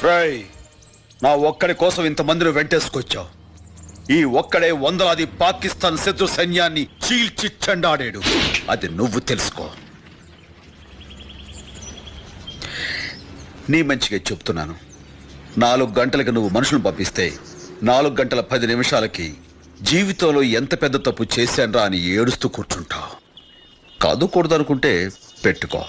రేయ్, నా ఒక్కడి కోసం ఇంతమందిని వెంటేసుకొచ్చావు. ఈ ఒక్కడే వందలాది పాకిస్తాన్ శత్రు సైన్యాన్ని చీల్చి చెండాడాడు. అది నువ్వు తెలుసుకో. నీ మంచిగా చెప్తున్నాను. 4 గంటలకి నువ్వు మనుషులను పంపిస్తే 4 గంటల 10 నిమిషాలకి జీవితంలో ఎంత పెద్ద తప్పు చేశాన్రా అని ఏడుస్తూ కూర్చుంటావు. కాదు కూడదనుకుంటే పెట్టుకో.